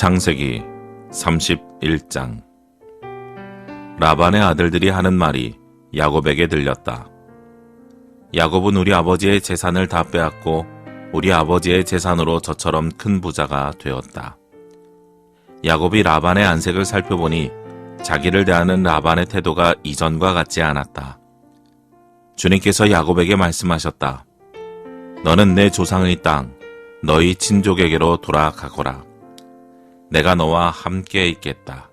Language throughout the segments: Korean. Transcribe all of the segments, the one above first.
창세기 31장. 라반의 아들들이 하는 말이 야곱에게 들렸다. 야곱은 우리 아버지의 재산을 다 빼앗고 우리 아버지의 재산으로 저처럼 큰 부자가 되었다. 야곱이 라반의 안색을 살펴보니 자기를 대하는 라반의 태도가 이전과 같지 않았다. 주님께서 야곱에게 말씀하셨다. 너는 내 조상의 땅, 너희 친족에게로 돌아가거라. 내가 너와 함께 있겠다.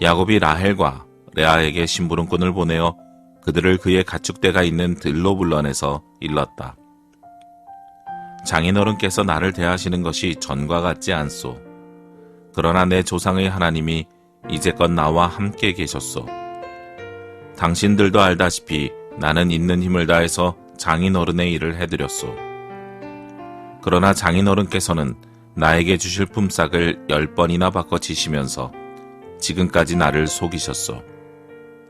야곱이 라헬과 레아에게 심부름꾼을 보내어 그들을 그의 가축대가 있는 들로 불러내서 일렀다. 장인어른께서 나를 대하시는 것이 전과 같지 않소. 그러나 내 조상의 하나님이 이제껏 나와 함께 계셨소. 당신들도 알다시피 나는 있는 힘을 다해서 장인어른의 일을 해드렸소. 그러나 장인어른께서는 나에게 주실 품삯을 10번이나 바꿔치시면서 지금까지 나를 속이셨소.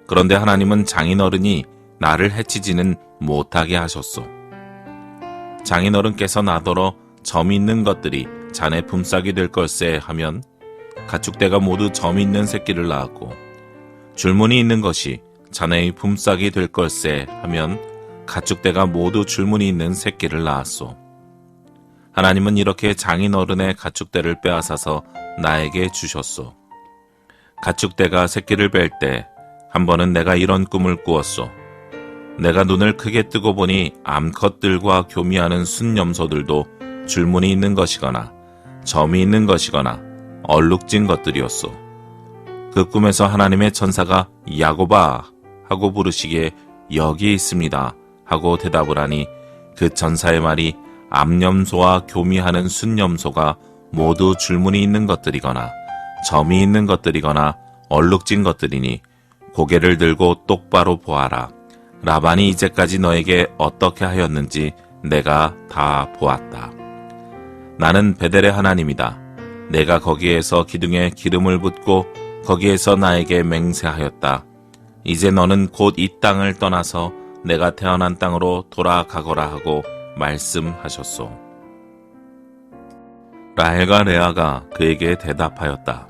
그런데 하나님은 장인어른이 나를 해치지는 못하게 하셨소. 장인어른께서 나더러 점 있는 것들이 자네 품삯이 될 걸세 하면 가축대가 모두 점 있는 새끼를 낳았고, 줄무늬 있는 것이 자네의 품삯이 될 걸세 하면 가축대가 모두 줄무늬 있는 새끼를 낳았소. 하나님은 이렇게 장인어른의 가축대를 빼앗아서 나에게 주셨소. 가축대가 새끼를 뺄 때 한 번은 내가 이런 꿈을 꾸었소. 내가 눈을 크게 뜨고 보니 암컷들과 교미하는 순염소들도 줄무늬 있는 것이거나 점이 있는 것이거나 얼룩진 것들이었소. 그 꿈에서 하나님의 천사가 야곱아 하고 부르시기에 여기 있습니다 하고 대답을 하니 그 천사의 말이 암염소와 교미하는 순염소가 모두 줄무늬 있는 것들이거나 점이 있는 것들이거나 얼룩진 것들이니 고개를 들고 똑바로 보아라. 라반이 이제까지 너에게 어떻게 하였는지 내가 다 보았다. 나는 베델의 하나님이다. 내가 거기에서 기둥에 기름을 붓고 거기에서 나에게 맹세하였다. 이제 너는 곧 이 땅을 떠나서 내가 태어난 땅으로 돌아가거라 하고 말씀하셨소. 라헬과 레아가 그에게 대답하였다.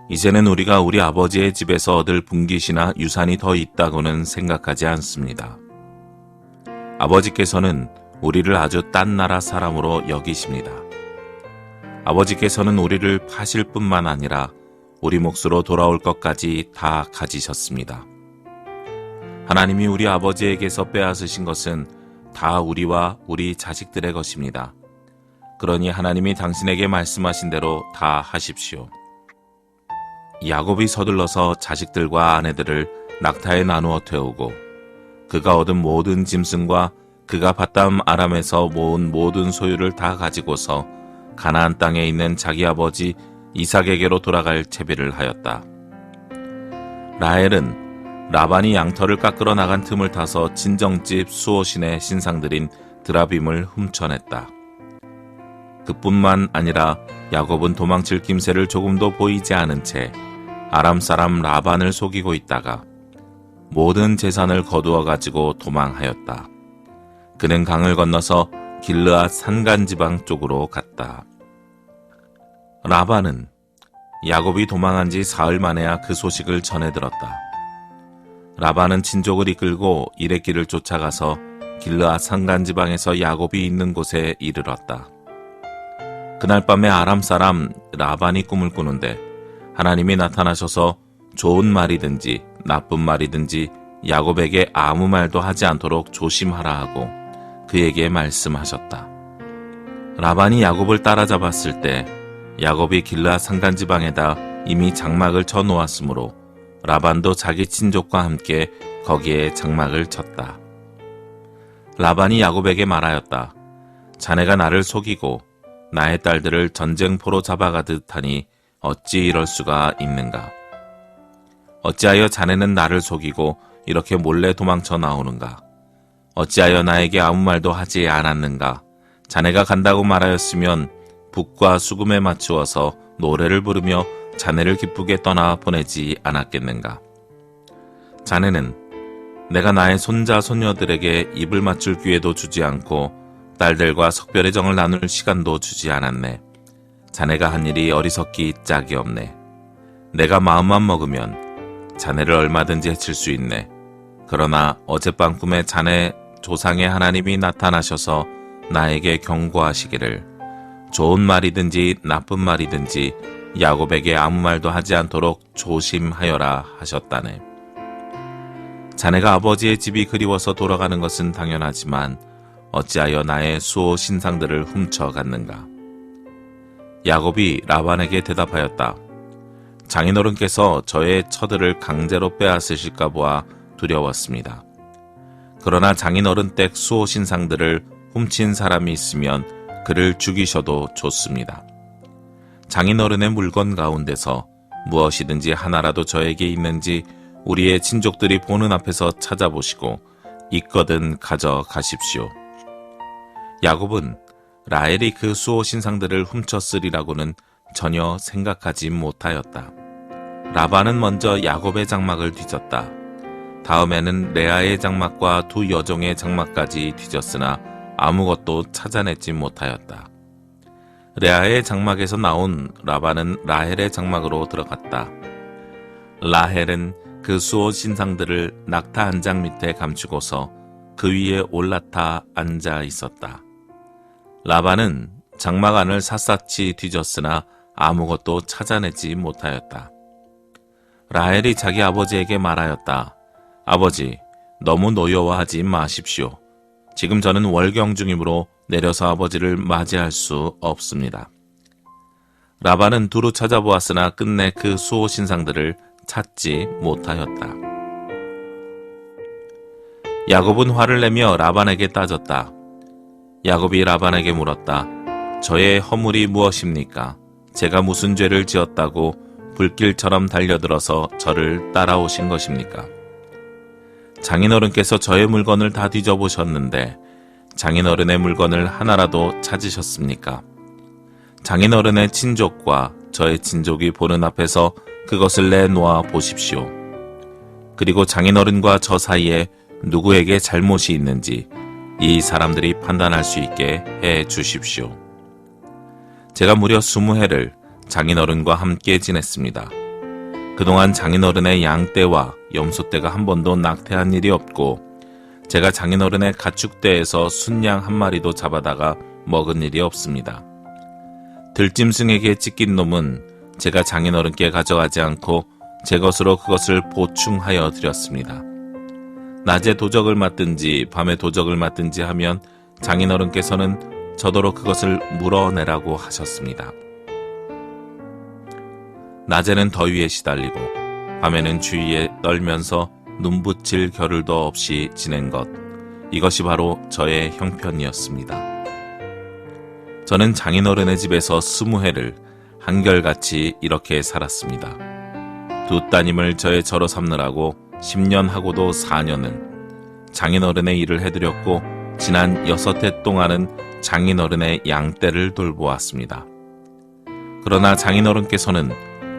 이제는 우리가 우리 아버지의 집에서 얻을 분깃이나 유산이 더 있다고는 생각하지 않습니다. 아버지께서는 우리를 아주 딴 나라 사람으로 여기십니다. 아버지께서는 우리를 파실 뿐만 아니라 우리 몫으로 돌아올 것까지 다 가지셨습니다. 하나님이 우리 아버지에게서 빼앗으신 것은 다 우리와 우리 자식들의 것입니다. 그러니 하나님이 당신에게 말씀하신 대로 다 하십시오. 야곱이 서둘러서 자식들과 아내들을 낙타에 나누어 태우고 그가 얻은 모든 짐승과 그가 바담 아람에서 모은 모든 소유를 다 가지고서 가나안 땅에 있는 자기 아버지 이삭에게로 돌아갈 채비를 하였다. 라헬은 라반이 양털을 깎으러 나간 틈을 타서 친정집 수호신의 신상들인 드라빔을 훔쳐냈다. 그뿐만 아니라 야곱은 도망칠 김새를 조금도 보이지 않은 채 아람 사람 라반을 속이고 있다가 모든 재산을 거두어 가지고 도망하였다. 그는 강을 건너서 길르앗 산간지방 쪽으로 갔다. 라반은 야곱이 도망한 지 사흘 만에야 그 소식을 전해 들었다. 라반은 친족을 이끌고 이레길을 쫓아가서 길르앗 산간지방에서 야곱이 있는 곳에 이르렀다. 그날 밤에 아람 사람 라반이 꿈을 꾸는데 하나님이 나타나셔서 좋은 말이든지 나쁜 말이든지 야곱에게 아무 말도 하지 않도록 조심하라 하고 그에게 말씀하셨다. 라반이 야곱을 따라잡았을 때 야곱이 길르앗 산간지방에다 이미 장막을 쳐 놓았으므로 라반도 자기 친족과 함께 거기에 장막을 쳤다. 라반이 야곱에게 말하였다. 자네가 나를 속이고 나의 딸들을 전쟁포로 잡아가듯 하니 어찌 이럴 수가 있는가? 어찌하여 자네는 나를 속이고 이렇게 몰래 도망쳐 나오는가? 어찌하여 나에게 아무 말도 하지 않았는가? 자네가 간다고 말하였으면 북과 수금에 맞추어서 노래를 부르며 자네를 기쁘게 떠나 보내지 않았겠는가? 자네는 내가 나의 손자 손녀들에게 입을 맞출 기회도 주지 않고 딸들과 석별의 정을 나눌 시간도 주지 않았네. 자네가 한 일이 어리석기 짝이 없네. 내가 마음만 먹으면 자네를 얼마든지 해칠 수 있네. 그러나 어젯밤 꿈에 자네 조상의 하나님이 나타나셔서 나에게 경고하시기를 좋은 말이든지 나쁜 말이든지 야곱에게 아무 말도 하지 않도록 조심하여라 하셨다네. 자네가 아버지의 집이 그리워서 돌아가는 것은 당연하지만 어찌하여 나의 수호 신상들을 훔쳐갔는가? 야곱이 라반에게 대답하였다. 장인어른께서 저의 처들을 강제로 빼앗으실까 보아 두려웠습니다. 그러나 장인어른 댁 수호 신상들을 훔친 사람이 있으면 그를 죽이셔도 좋습니다. 장인어른의 물건 가운데서 무엇이든지 하나라도 저에게 있는지 우리의 친족들이 보는 앞에서 찾아보시고 있거든 가져가십시오. 야곱은 라헬이 그 수호 신상들을 훔쳤으리라고는 전혀 생각하지 못하였다. 라반은 먼저 야곱의 장막을 뒤졌다. 다음에는 레아의 장막과 두 여종의 장막까지 뒤졌으나 아무것도 찾아내지 못하였다. 레아의 장막에서 나온 라반은 라헬의 장막으로 들어갔다. 라헬은 그 수호 신상들을 낙타 한 장 밑에 감추고서 그 위에 올라타 앉아 있었다. 라반은 장막 안을 샅샅이 뒤졌으나 아무것도 찾아내지 못하였다. 라헬이 자기 아버지에게 말하였다. 아버지, 너무 노여워하지 마십시오. 지금 저는 월경 중이므로 내려서 아버지를 맞이할 수 없습니다. 라반은 두루 찾아보았으나 끝내 그 수호 신상들을 찾지 못하였다. 야곱은 화를 내며 라반에게 따졌다. 야곱이 라반에게 물었다. 저의 허물이 무엇입니까? 제가 무슨 죄를 지었다고 불길처럼 달려들어서 저를 따라오신 것입니까? 장인어른께서 저의 물건을 다 뒤져보셨는데 장인어른의 물건을 하나라도 찾으셨습니까? 장인어른의 친족과 저의 친족이 보는 앞에서 그것을 내놓아 보십시오. 그리고 장인어른과 저 사이에 누구에게 잘못이 있는지 이 사람들이 판단할 수 있게 해 주십시오. 제가 무려 20해를 장인어른과 함께 지냈습니다. 그동안 장인어른의 양떼와 염소떼가 한 번도 낙태한 일이 없고 제가 장인어른의 가축대에서 순양 한 마리도 잡아다가 먹은 일이 없습니다. 들짐승에게 찢긴 놈은 제가 장인어른께 가져가지 않고 제 것으로 그것을 보충하여 드렸습니다. 낮에 도적을 맞든지 밤에 도적을 맞든지 하면 장인어른께서는 저더러 그것을 물어내라고 하셨습니다. 낮에는 더위에 시달리고 밤에는 추위에 떨면서 눈붙일 겨를도 없이 지낸 것, 이것이 바로 저의 형편이었습니다. 저는 장인어른의 집에서 20해를 한결같이 이렇게 살았습니다. 두 따님을 저의 저로 삼느라고 10년 하고도 4년은 장인어른의 일을 해드렸고 지난 6해 동안은 장인어른의 양떼를 돌보았습니다. 그러나 장인어른께서는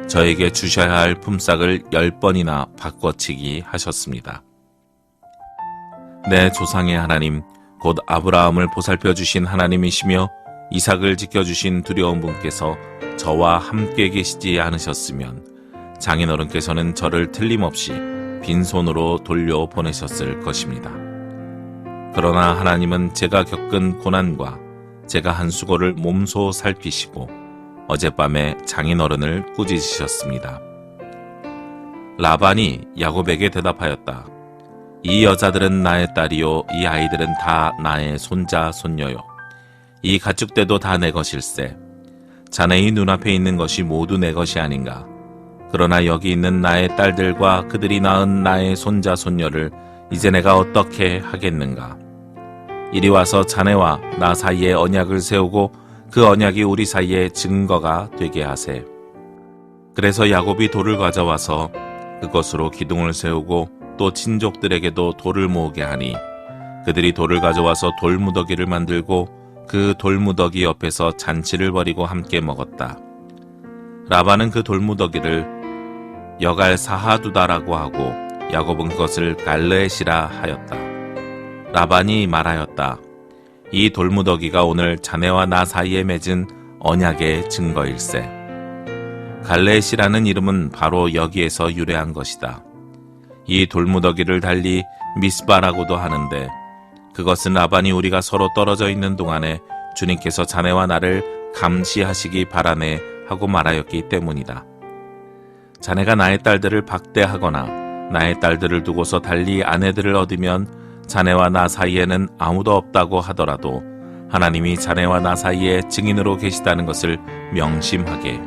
저에게 주셔야 할 품삯을 10번이나 바꿔치기 하셨습니다. 내 조상의 하나님, 곧 아브라함을 보살펴 주신 하나님이시며 이삭을 지켜주신 두려운 분께서 저와 함께 계시지 않으셨으면 장인어른께서는 저를 틀림없이 빈손으로 돌려보내셨을 것입니다. 그러나 하나님은 제가 겪은 고난과 제가 한 수고를 몸소 살피시고 어젯밤에 장인어른을 꾸짖으셨습니다. 라반이 야곱에게 대답하였다. 이 여자들은 나의 딸이요, 이 아이들은 다 나의 손자, 손녀요. 이 가축대도 다 내 것일세. 자네의 눈앞에 있는 것이 모두 내 것이 아닌가. 그러나 여기 있는 나의 딸들과 그들이 낳은 나의 손자, 손녀를 이제 내가 어떻게 하겠는가. 이리 와서 자네와 나 사이에 언약을 세우고 그 언약이 우리 사이에 증거가 되게 하세. 그래서 야곱이 돌을 가져와서 그것으로 기둥을 세우고 또 친족들에게도 돌을 모으게 하니 그들이 돌을 가져와서 돌무더기를 만들고 그 돌무더기 옆에서 잔치를 벌이고 함께 먹었다. 라반은 그 돌무더기를 여갈 사하두다라고 하고 야곱은 그것을 갈르엣이라 하였다. 라반이 말하였다. 이 돌무더기가 오늘 자네와 나 사이에 맺은 언약의 증거일세. 갈레앗이라는 이름은 바로 여기에서 유래한 것이다. 이 돌무더기를 달리 미스바라고도 하는데 그것은 라반이 우리가 서로 떨어져 있는 동안에 주님께서 자네와 나를 감시하시기 바라네 하고 말하였기 때문이다. 자네가 나의 딸들을 박대하거나 나의 딸들을 두고서 달리 아내들을 얻으면 자네와 나 사이에는 아무도 없다고 하더라도 하나님이 자네와 나 사이에 증인으로 계시다는 것을 명심하게.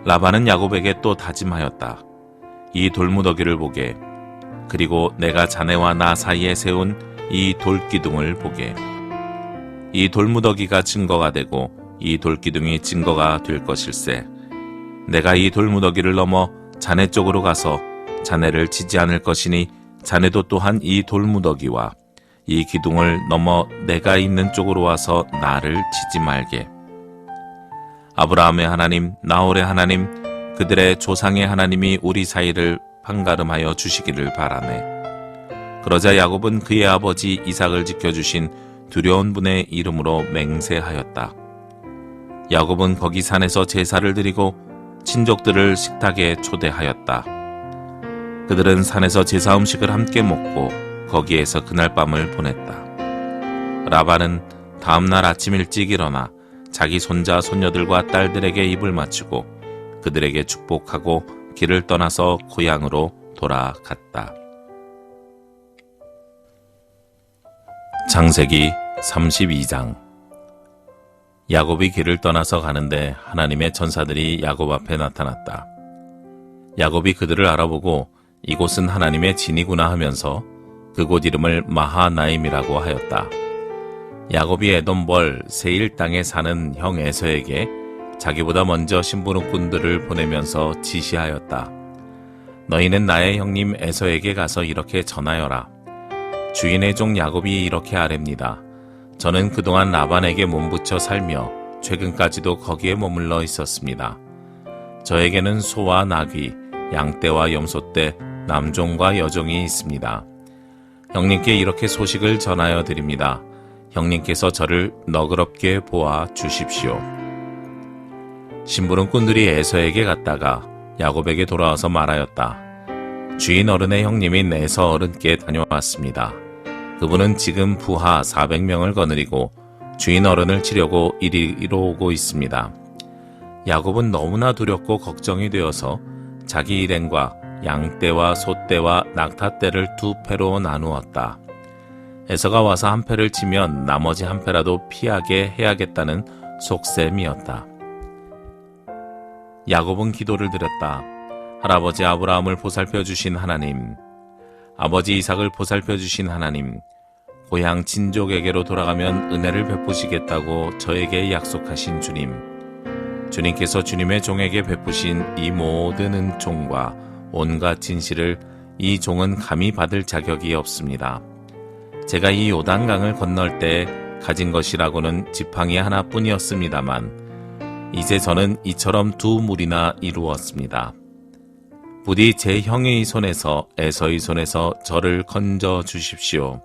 라반은 야곱에게 또 다짐하였다. 이 돌무더기를 보게. 그리고 내가 자네와 나 사이에 세운 이 돌기둥을 보게. 이 돌무더기가 증거가 되고 이 돌기둥이 증거가 될 것일세. 내가 이 돌무더기를 넘어 자네 쪽으로 가서 자네를 치지 않을 것이니 자네도 또한 이 돌무더기와 이 기둥을 넘어 내가 있는 쪽으로 와서 나를 치지 말게. 아브라함의 하나님, 나홀의 하나님, 그들의 조상의 하나님이 우리 사이를 판가름하여 주시기를 바라네. 그러자 야곱은 그의 아버지 이삭을 지켜주신 두려운 분의 이름으로 맹세하였다. 야곱은 거기 산에서 제사를 드리고 친족들을 식탁에 초대하였다. 그들은 산에서 제사 음식을 함께 먹고 거기에서 그날 밤을 보냈다. 라반은 다음날 아침 일찍 일어나 자기 손자 손녀들과 딸들에게 입을 맞추고 그들에게 축복하고 길을 떠나서 고향으로 돌아갔다. 창세기 32장. 야곱이 길을 떠나서 가는데 하나님의 천사들이 야곱 앞에 나타났다. 야곱이 그들을 알아보고 이곳은 하나님의 진이구나 하면서 그곳 이름을 마하나임이라고 하였다. 야곱이 에돔벌 세일 땅에 사는 형 에서에게 자기보다 먼저 심부름꾼들을 보내면서 지시하였다. 너희는 나의 형님 에서에게 가서 이렇게 전하여라. 주인의 종 야곱이 이렇게 아뢰입니다. 저는 그동안 라반에게 몸붙여 살며 최근까지도 거기에 머물러 있었습니다. 저에게는 소와 나귀, 양떼와 염소떼, 남종과 여종이 있습니다. 형님께 이렇게 소식을 전하여 드립니다. 형님께서 저를 너그럽게 보아 주십시오. 심부름꾼들이 에서에게 갔다가 야곱에게 돌아와서 말하였다. 주인 어른의 형님인 에서 어른께 다녀왔습니다. 그분은 지금 부하 400명을 거느리고 주인 어른을 치려고 이리로 오고 있습니다. 야곱은 너무나 두렵고 걱정이 되어서 자기 일행과 양떼와 소떼와 낙타떼를 두 패로 나누었다. 에서가 와서 한 패를 치면 나머지 한 패라도 피하게 해야겠다는 속셈이었다. 야곱은 기도를 드렸다. 할아버지 아브라함을 보살펴 주신 하나님, 아버지 이삭을 보살펴 주신 하나님, 고향 친족에게로 돌아가면 은혜를 베푸시겠다고 저에게 약속하신 주님, 주님께서 주님의 종에게 베푸신 이 모든 은총과 온갖 진실을 이 종은 감히 받을 자격이 없습니다. 제가 이 요단강을 건널 때 가진 것이라고는 지팡이 하나뿐이었습니다만 이제 저는 이처럼 두 무리나 이루었습니다. 부디 제 형의 손에서 에서의 손에서 저를 건져 주십시오.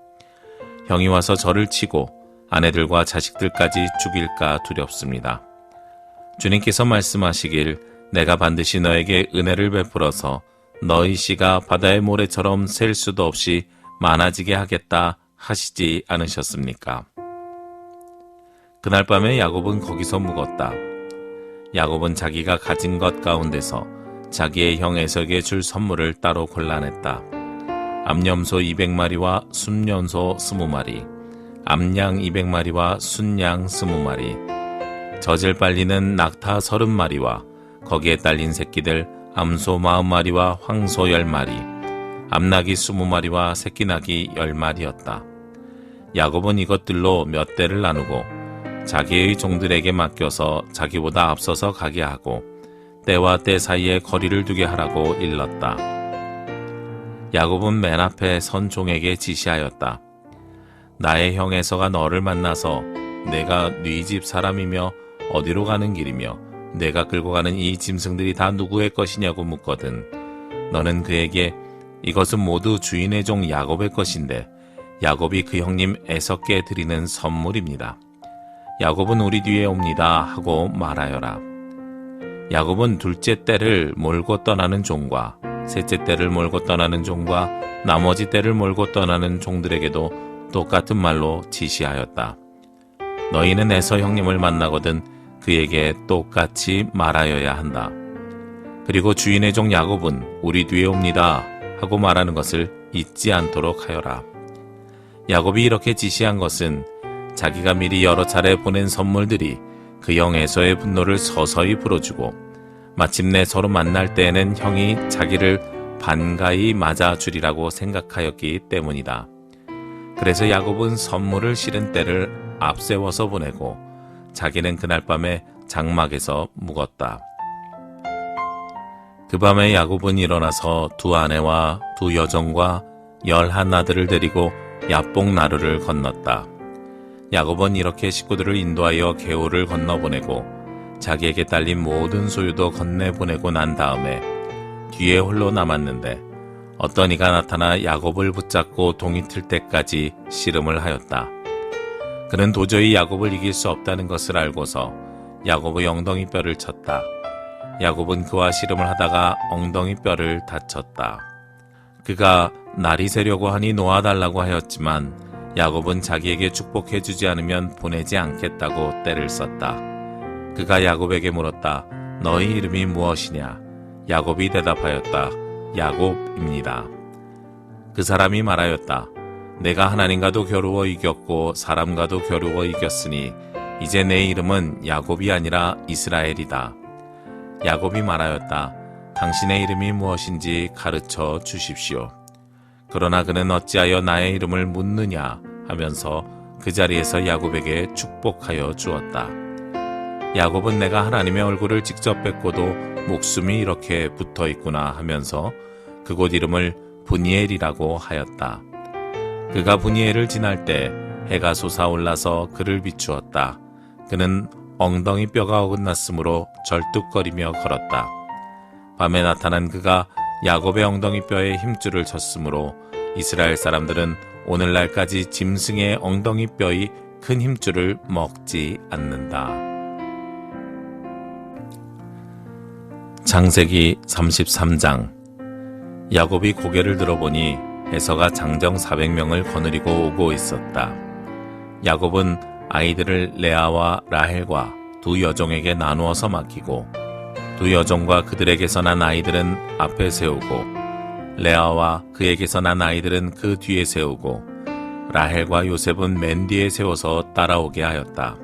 형이 와서 저를 치고 아내들과 자식들까지 죽일까 두렵습니다. 주님께서 말씀하시길 내가 반드시 너에게 은혜를 베풀어서 너희 씨가 바다의 모래처럼 셀 수도 없이 많아지게 하겠다 하시지 않으셨습니까? 그날 밤에 야곱은 거기서 묵었다. 야곱은 자기가 가진 것 가운데서 자기의 형 에서에게 줄 선물을 따로 골라냈다. 암염소 200마리와 순염소 20마리, 암양 200마리와 순양 20마리, 젖을 빨리는 낙타 30마리와 거기에 딸린 새끼들 암소 40마리와 황소 10마리, 암나귀 20마리와 새끼나귀 10마리였다. 야곱은 이것들로 몇 대를 나누고 자기의 종들에게 맡겨서 자기보다 앞서서 가게 하고 때와 때 사이에 거리를 두게 하라고 일렀다. 야곱은 맨 앞에 선 종에게 지시하였다. 나의 형 에서가 너를 만나서 내가 네 집 사람이며 어디로 가는 길이며 내가 끌고 가는 이 짐승들이 다 누구의 것이냐고 묻거든. 너는 그에게 이것은 모두 주인의 종 야곱의 것인데 야곱이 그 형님 에서께 드리는 선물입니다. 야곱은 우리 뒤에 옵니다 하고 말하여라. 야곱은 둘째 떼를 몰고 떠나는 종과 셋째 떼를 몰고 떠나는 종과 나머지 떼를 몰고 떠나는 종들에게도 똑같은 말로 지시하였다. 너희는 에서 형님을 만나거든 그에게 똑같이 말하여야 한다. 그리고 주인의 종 야곱은 우리 뒤에 옵니다 하고 말하는 것을 잊지 않도록 하여라. 야곱이 이렇게 지시한 것은 자기가 미리 여러 차례 보낸 선물들이 그 형 에서의 분노를 서서히 풀어주고 마침내 서로 만날 때에는 형이 자기를 반가이 맞아주리라고 생각하였기 때문이다. 그래서 야곱은 선물을 실은 떼를 앞세워서 보내고 자기는 그날 밤에 장막에서 묵었다. 그 밤에 야곱은 일어나서 두 아내와 두 여종과 11아들을 데리고 야복 나루를 건넜다. 야곱은 이렇게 식구들을 인도하여 게오를 건너보내고 자기에게 딸린 모든 소유도 건네보내고 난 다음에 뒤에 홀로 남았는데 어떤 이가 나타나 야곱을 붙잡고 동이 틀 때까지 씨름을 하였다. 그는 도저히 야곱을 이길 수 없다는 것을 알고서 야곱의 엉덩이 뼈를 쳤다. 야곱은 그와 씨름을 하다가 엉덩이 뼈를 다쳤다. 그가 날이 새려고 하니 놓아달라고 하였지만 야곱은 자기에게 축복해주지 않으면 보내지 않겠다고 떼를 썼다. 그가 야곱에게 물었다. 너희 이름이 무엇이냐? 야곱이 대답하였다. 야곱입니다. 그 사람이 말하였다. 내가 하나님과도 겨루어 이겼고 사람과도 겨루어 이겼으니 이제 내 이름은 야곱이 아니라 이스라엘이다. 야곱이 말하였다. 당신의 이름이 무엇인지 가르쳐 주십시오. 그러나 그는 어찌하여 나의 이름을 묻느냐 하면서 그 자리에서 야곱에게 축복하여 주었다. 야곱은 내가 하나님의 얼굴을 직접 뵙고도 목숨이 이렇게 붙어 있구나 하면서 그곳 이름을 브니엘이라고 하였다. 그가 브니엘을 지날 때 해가 솟아올라서 그를 비추었다. 그는 엉덩이 뼈가 어긋났으므로 절뚝거리며 걸었다. 밤에 나타난 그가 야곱의 엉덩이 뼈에 힘줄을 쳤으므로 이스라엘 사람들은 오늘날까지 짐승의 엉덩이 뼈의 큰 힘줄을 먹지 않는다. 창세기 33장. 야곱이 고개를 들어보니 에서가 장정 400명을 거느리고 오고 있었다. 야곱은 아이들을 레아와 라헬과 두 여종에게 나누어서 맡기고 두 여종과 그들에게서 난 아이들은 앞에 세우고 레아와 그에게서 난 아이들은 그 뒤에 세우고 라헬과 요셉은 맨 뒤에 세워서 따라오게 하였다.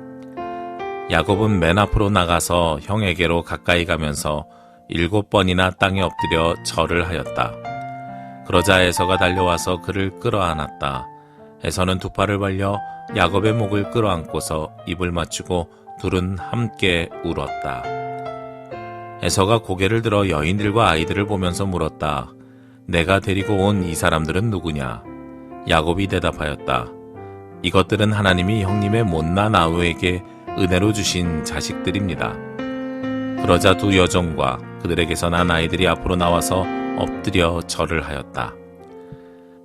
야곱은 맨 앞으로 나가서 형에게로 가까이 가면서 7번이나 땅에 엎드려 절을 하였다. 그러자 에서가 달려와서 그를 끌어안았다. 에서는 두 팔을 벌려 야곱의 목을 끌어안고서 입을 맞추고 둘은 함께 울었다. 에서가 고개를 들어 여인들과 아이들을 보면서 물었다. 내가 데리고 온 이 사람들은 누구냐? 야곱이 대답하였다. 이것들은 하나님이 형님의 못난 아우에게 은혜로 주신 자식들입니다. 그러자 두 여종과 그들에게서 난 아이들이 앞으로 나와서 엎드려 절을 하였다.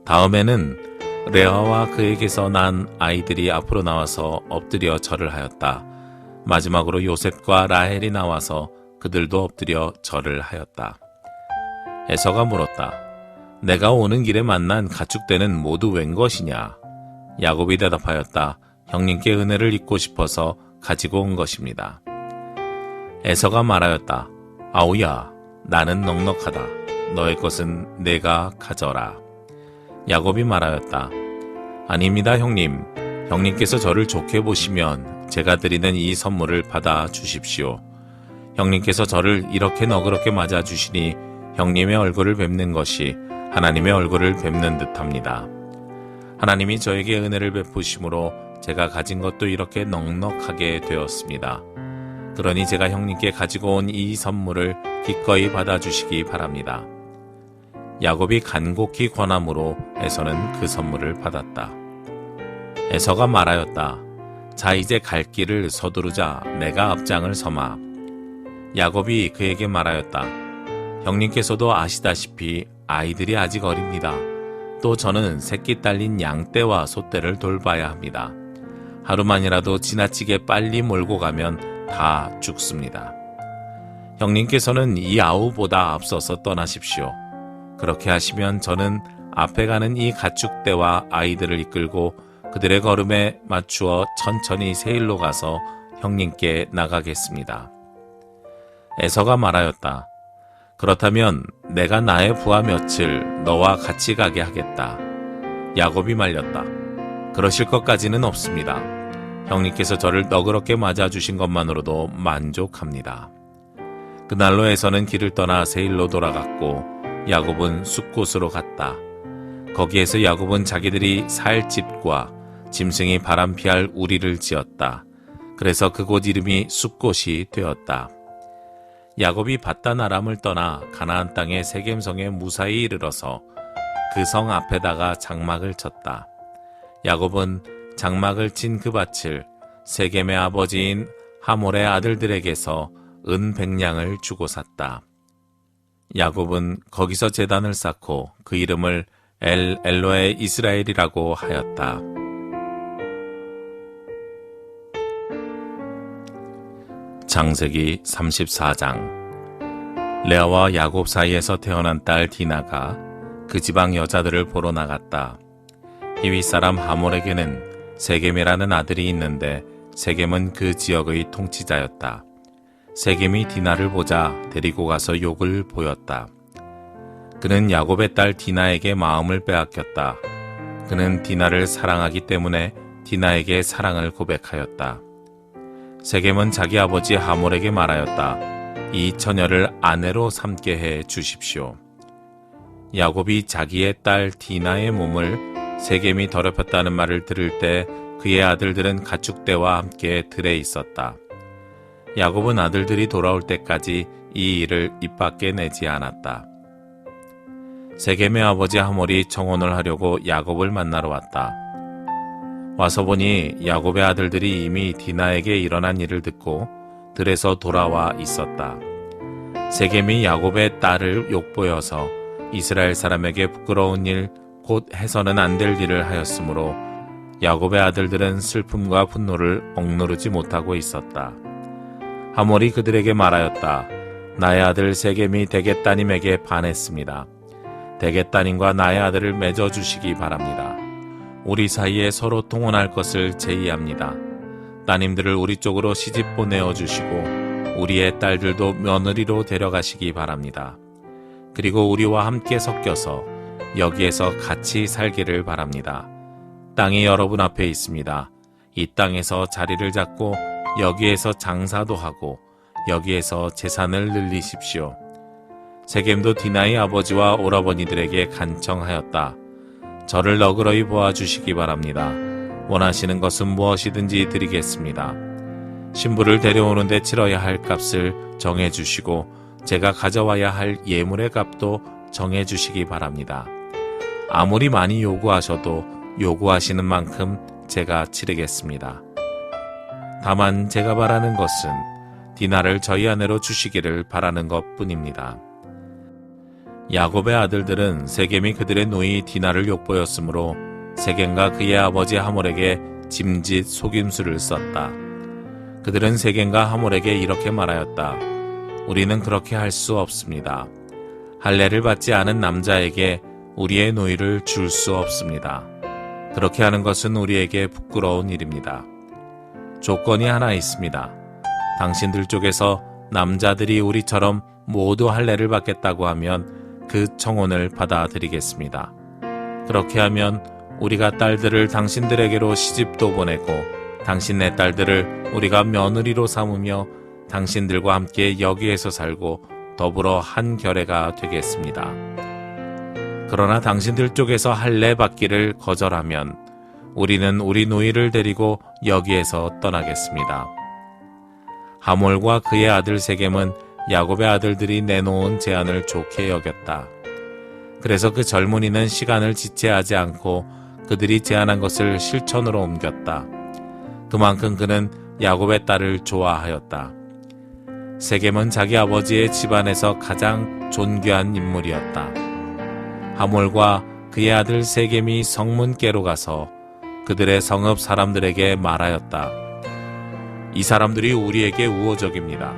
다음에는 레아와 그에게서 난 아이들이 앞으로 나와서 엎드려 절을 하였다. 마지막으로 요셉과 라헬이 나와서 그들도 엎드려 절을 하였다. 에서가 물었다. 내가 오는 길에 만난 가축대는 모두 웬 것이냐? 야곱이 대답하였다. 형님께 은혜를 입고 싶어서 가지고 온 것입니다. 에서가 말하였다. 아우야, 나는 넉넉하다. 너의 것은 내가 가져라. 야곱이 말하였다. 아닙니다, 형님. 형님께서 저를 좋게 보시면 제가 드리는 이 선물을 받아 주십시오. 형님께서 저를 이렇게 너그럽게 맞아 주시니 형님의 얼굴을 뵙는 것이 하나님의 얼굴을 뵙는 듯합니다. 하나님이 저에게 은혜를 베푸심으로 제가 가진 것도 이렇게 넉넉하게 되었습니다. 그러니 제가 형님께 가지고 온 이 선물을 기꺼이 받아주시기 바랍니다. 야곱이 간곡히 권함으로 에서는 그 선물을 받았다. 에서가 말하였다. 자, 이제 갈 길을 서두르자. 내가 앞장을 서마. 야곱이 그에게 말하였다. 형님께서도 아시다시피 아이들이 아직 어립니다. 또 저는 새끼 딸린 양떼와 소떼를 돌봐야 합니다. 하루만이라도 지나치게 빨리 몰고 가면 다 죽습니다. 형님께서는 이 아우보다 앞서서 떠나십시오. 그렇게 하시면 저는 앞에 가는 이 가축대와 아이들을 이끌고 그들의 걸음에 맞추어 천천히 세일로 가서 형님께 나가겠습니다. 에서가 말하였다. 그렇다면 내가 나의 부하 며칠 너와 같이 가게 하겠다. 야곱이 말렸다. 그러실 것까지는 없습니다. 형님께서 저를 너그럽게 맞아주신 것만으로도 만족합니다. 그날로 에서는 길을 떠나 세일로 돌아갔고 야곱은 숫곳으로 갔다. 거기에서 야곱은 자기들이 살 집과 짐승이 바람피할 우리를 지었다. 그래서 그곳 이름이 숫곳이 되었다. 야곱이 밧단 아람을 떠나 가나안 땅의 세겜성에 무사히 이르러서 그 성 앞에다가 장막을 쳤다. 야곱은 장막을 친 그 밭을 세겜의 아버지인 하몰의 아들들에게서 은 100냥을 주고 샀다. 야곱은 거기서 제단을 쌓고 그 이름을 엘로에 이스라엘이라고 하였다. 창세기 34장. 레아와 야곱 사이에서 태어난 딸 디나가 그 지방 여자들을 보러 나갔다. 히위 사람 하몰에게는 세겜이라는 아들이 있는데 세겜은 그 지역의 통치자였다. 세겜이 디나를 보자 데리고 가서 욕을 보였다. 그는 야곱의 딸 디나에게 마음을 빼앗겼다. 그는 디나를 사랑하기 때문에 디나에게 사랑을 고백하였다. 세겜은 자기 아버지 하몰에게 말하였다. 이 처녀를 아내로 삼게 해 주십시오. 야곱이 자기의 딸 디나의 몸을 세겜이 더럽혔다는 말을 들을 때 그의 아들들은 가축대와 함께 들에 있었다. 야곱은 아들들이 돌아올 때까지 이 일을 입 밖에 내지 않았다. 세겜의 아버지 하몰이 청혼을 하려고 야곱을 만나러 왔다. 와서 보니 야곱의 아들들이 이미 디나에게 일어난 일을 듣고 들에서 돌아와 있었다. 세겜이 야곱의 딸을 욕보여서 이스라엘 사람에게 부끄러운 일, 곧 해서는 안 될 일을 하였으므로 야곱의 아들들은 슬픔과 분노를 억누르지 못하고 있었다. 하몰이 그들에게 말하였다. 나의 아들 세겜이 대개 따님에게 반했습니다. 대개 따님과 나의 아들을 맺어주시기 바랍니다. 우리 사이에 서로 통혼할 것을 제의합니다. 따님들을 우리 쪽으로 시집 보내어 주시고 우리의 딸들도 며느리로 데려가시기 바랍니다. 그리고 우리와 함께 섞여서 여기에서 같이 살기를 바랍니다. 땅이 여러분 앞에 있습니다. 이 땅에서 자리를 잡고 여기에서 장사도 하고 여기에서 재산을 늘리십시오. 세겜도 디나의 아버지와 오라버니들에게 간청하였다. 저를 너그러이 보아주시기 바랍니다. 원하시는 것은 무엇이든지 드리겠습니다. 신부를 데려오는데 치러야 할 값을 정해주시고 제가 가져와야 할 예물의 값도 정해주시기 바랍니다. 아무리 많이 요구하셔도 요구하시는 만큼 제가 치르겠습니다. 다만 제가 바라는 것은 디나를 저희 아내로 주시기를 바라는 것뿐입니다. 야곱의 아들들은 세겜이 그들의 노이 디나를 욕보였으므로 세겜과 그의 아버지 하몰에게 짐짓 속임수를 썼다. 그들은 세겜과 하몰에게 이렇게 말하였다. 우리는 그렇게 할 수 없습니다. 할례를 받지 않은 남자에게 우리의 노이를 줄 수 없습니다. 그렇게 하는 것은 우리에게 부끄러운 일입니다. 조건이 하나 있습니다. 당신들 쪽에서 남자들이 우리처럼 모두 할례를 받겠다고 하면 그 청혼을 받아들이겠습니다. 그렇게 하면 우리가 딸들을 당신들에게로 시집도 보내고 당신네 딸들을 우리가 며느리로 삼으며 당신들과 함께 여기에서 살고 더불어 한 결애가 되겠습니다. 그러나 당신들 쪽에서 할례 받기를 거절하면 우리는 우리 노이를 데리고 여기에서 떠나겠습니다. 하몰과 그의 아들 세겜은 야곱의 아들들이 내놓은 제안을 좋게 여겼다. 그래서 그 젊은이는 시간을 지체하지 않고 그들이 제안한 것을 실천으로 옮겼다. 그만큼 그는 야곱의 딸을 좋아하였다. 세겜은 자기 아버지의 집안에서 가장 존귀한 인물이었다. 하몰과 그의 아들 세겜이 성문께로 가서 그들의 성읍 사람들에게 말하였다. 이 사람들이 우리에게 우호적입니다.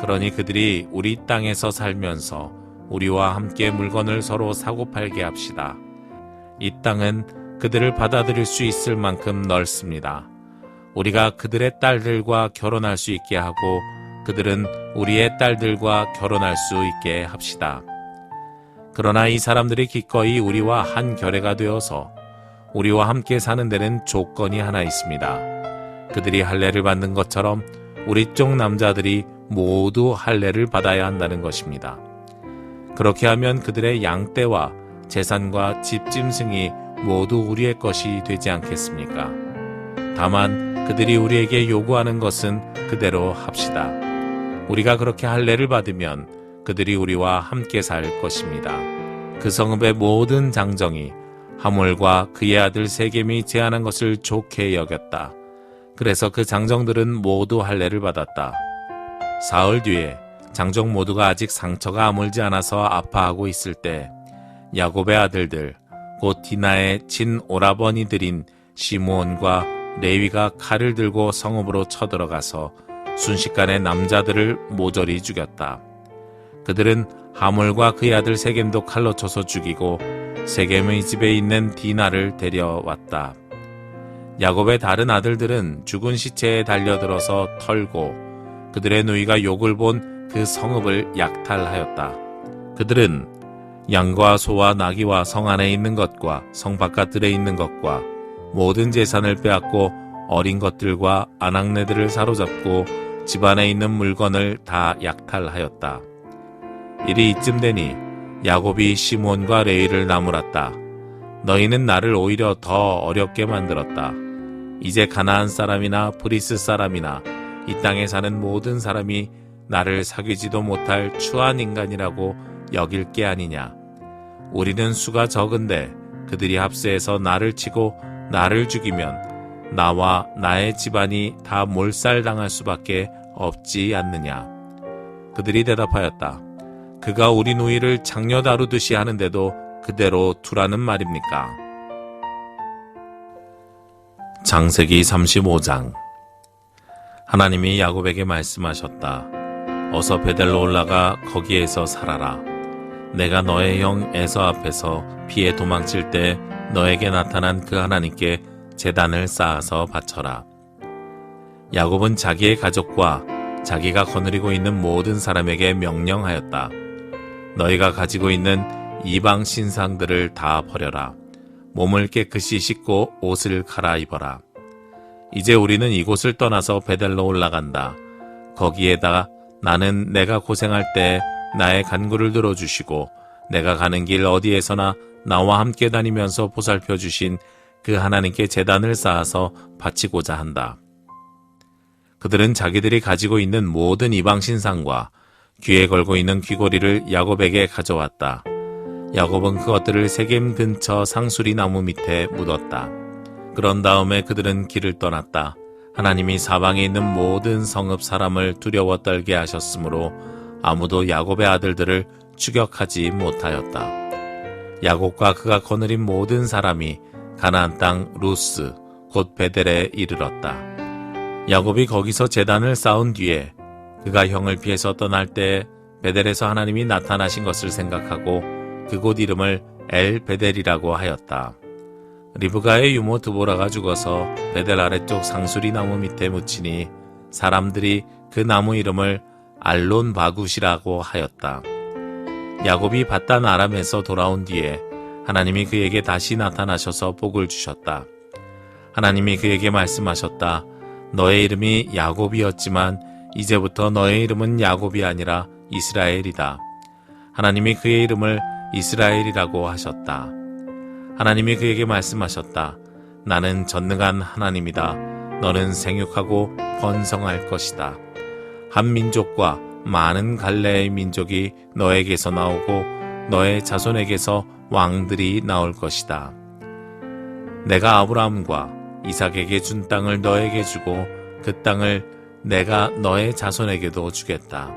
그러니 그들이 우리 땅에서 살면서 우리와 함께 물건을 서로 사고팔게 합시다. 이 땅은 그들을 받아들일 수 있을 만큼 넓습니다. 우리가 그들의 딸들과 결혼할 수 있게 하고 그들은 우리의 딸들과 결혼할 수 있게 합시다. 그러나 이 사람들이 기꺼이 우리와 한 결애가 되어서 우리와 함께 사는 데는 조건이 하나 있습니다. 그들이 할례를 받는 것처럼 우리 쪽 남자들이 모두 할례를 받아야 한다는 것입니다. 그렇게 하면 그들의 양떼와 재산과 집짐승이 모두 우리의 것이 되지 않겠습니까? 다만 그들이 우리에게 요구하는 것은 그대로 합시다. 우리가 그렇게 할례를 받으면 그들이 우리와 함께 살 것입니다. 그 성읍의 모든 장정이 하몰과 그의 아들 세겜이 제안한 것을 좋게 여겼다. 그래서 그 장정들은 모두 할례를 받았다. 사흘 뒤에 장정 모두가 아직 상처가 아물지 않아서 아파하고 있을 때 야곱의 아들들 곧 디나의 친오라버니들인 시므온과 레위가 칼을 들고 성읍으로 쳐들어가서 순식간에 남자들을 모조리 죽였다. 그들은 하몰과 그의 아들 세겜도 칼로 쳐서 죽이고 세겜의 집에 있는 디나를 데려왔다. 야곱의 다른 아들들은 죽은 시체에 달려들어서 털고 그들의 누이가 욕을 본 그 성읍을 약탈하였다. 그들은 양과 소와 나귀와 성 안에 있는 것과 성 바깥들에 있는 것과 모든 재산을 빼앗고 어린 것들과 아낙네들을 사로잡고 집안에 있는 물건을 다 약탈하였다. 일이 이쯤 되니 야곱이 시므온과 레위를 나무랐다. 너희는 나를 오히려 더 어렵게 만들었다. 이제 가나안 사람이나 브리스 사람이나 이 땅에 사는 모든 사람이 나를 사귀지도 못할 추한 인간이라고 여길 게 아니냐. 우리는 수가 적은데 그들이 합세해서 나를 치고 나를 죽이면 나와 나의 집안이 다 몰살당할 수밖에 없지 않느냐. 그들이 대답하였다. 그가 우리 누이를 장녀 다루듯이 하는데도 그대로 두라는 말입니까? 창세기 35장. 하나님이 야곱에게 말씀하셨다. 어서 베델로 올라가 거기에서 살아라. 내가 너의 형 에서 앞에서 피해 도망칠 때 너에게 나타난 그 하나님께 제단을 쌓아서 바쳐라. 야곱은 자기의 가족과 자기가 거느리고 있는 모든 사람에게 명령하였다. 너희가 가지고 있는 이방 신상들을 다 버려라. 몸을 깨끗이 씻고 옷을 갈아입어라. 이제 우리는 이곳을 떠나서 베델로 올라간다. 거기에다가 나는 내가 고생할 때 나의 간구를 들어주시고 내가 가는 길 어디에서나 나와 함께 다니면서 보살펴 주신 그 하나님께 제단을 쌓아서 바치고자 한다. 그들은 자기들이 가지고 있는 모든 이방 신상과 귀에 걸고 있는 귀고리를 야곱에게 가져왔다. 야곱은 그것들을 세겜 근처 상수리 나무 밑에 묻었다. 그런 다음에 그들은 길을 떠났다. 하나님이 사방에 있는 모든 성읍 사람을 두려워 떨게 하셨으므로 아무도 야곱의 아들들을 추격하지 못하였다. 야곱과 그가 거느린 모든 사람이 가나안 땅 루스 곧 베델에 이르렀다. 야곱이 거기서 제단을 쌓은 뒤에 그가 형을 피해서 떠날 때 베델에서 하나님이 나타나신 것을 생각하고 그곳 이름을 엘 베델이라고 하였다. 리브가의 유모 드보라가 죽어서 베델 아래쪽 상수리 나무 밑에 묻히니 사람들이 그 나무 이름을 알론 바굿이라고 하였다. 야곱이 바단 아람에서 돌아온 뒤에 하나님이 그에게 다시 나타나셔서 복을 주셨다. 하나님이 그에게 말씀하셨다. 너의 이름이 야곱이었지만 이제부터 너의 이름은 야곱이 아니라 이스라엘이다. 하나님이 그의 이름을 이스라엘이라고 하셨다. 하나님이 그에게 말씀하셨다. 나는 전능한 하나님이다. 너는 생육하고 번성할 것이다. 한 민족과 많은 갈래의 민족이 너에게서 나오고 너의 자손에게서 왕들이 나올 것이다. 내가 아브라함과 이삭에게 준 땅을 너에게 주고 그 땅을 내가 너의 자손에게도 주겠다.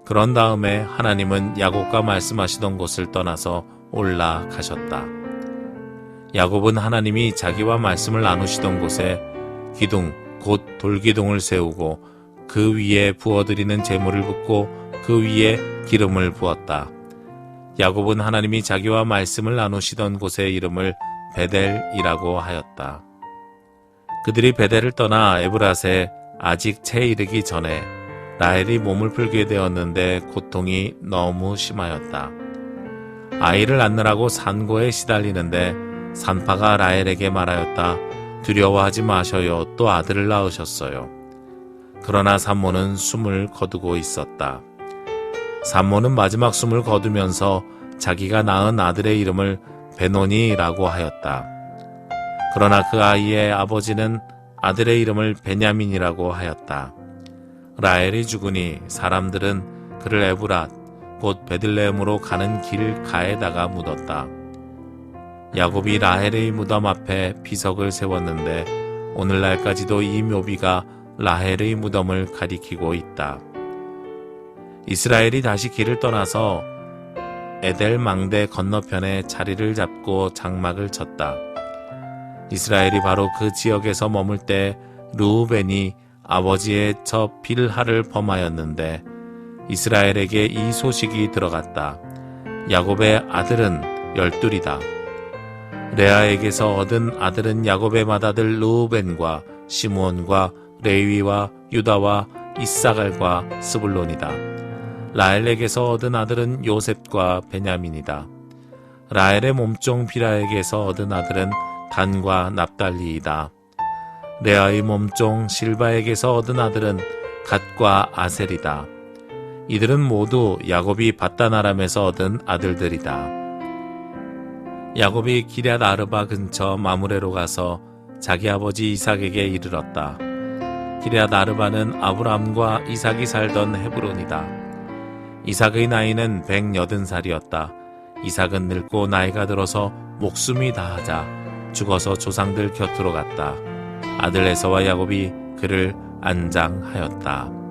그런 다음에 하나님은 야곱과 말씀하시던 곳을 떠나서 올라가셨다. 야곱은 하나님이 자기와 말씀을 나누시던 곳에 기둥 곧 돌기둥을 세우고 그 위에 부어드리는 제물을 붓고 그 위에 기름을 부었다. 야곱은 하나님이 자기와 말씀을 나누시던 곳의 이름을 베델이라고 하였다. 그들이 베델을 떠나 에브랏에 아직 채 이르기 전에 라헬이 몸을 풀게 되었는데 고통이 너무 심하였다. 아이를 낳느라고 산고에 시달리는데 산파가 라헬에게 말하였다. 두려워하지 마셔요. 또 아들을 낳으셨어요. 그러나 산모는 숨을 거두고 있었다. 산모는 마지막 숨을 거두면서 자기가 낳은 아들의 이름을 베노니라고 하였다. 그러나 그 아이의 아버지는 아들의 이름을 베냐민이라고 하였다. 라헬이 죽으니 사람들은 그를 에브랏 곧 베들레헴으로 가는 길가에다가 묻었다. 야곱이 라헬의 무덤 앞에 비석을 세웠는데 오늘날까지도 이 묘비가 라헬의 무덤을 가리키고 있다. 이스라엘이 다시 길을 떠나서 에델 망대 건너편에 자리를 잡고 장막을 쳤다. 이스라엘이 바로 그 지역에서 머물 때 르우벤이 아버지의 저 빌하를 범하였는데 이스라엘에게 이 소식이 들어갔다. 야곱의 아들은 12이다. 레아에게서 얻은 아들은 야곱의 맏아들 르우벤과 시므온과 레위와 유다와 이사갈과 스불론이다. 라헬에게서 얻은 아들은 요셉과 베냐민이다. 라헬의 몸종 비라에게서 얻은 아들은 단과 납달리이다. 레아의 몸종 실바에게서 얻은 아들은 갓과 아셀이다. 이들은 모두 야곱이 밧단 아람에서 얻은 아들들이다. 야곱이 기럇 아르바 근처 마므레로 가서 자기 아버지 이삭에게 이르렀다. 기럇 아르바는 아브람과 이삭이 살던 헤브론이다. 이삭의 나이는 180살이었다. 이삭은 늙고 나이가 들어서 목숨이 다하자 죽어서 조상들 곁으로 갔다. 아들 에서와 야곱이 그를 안장하였다.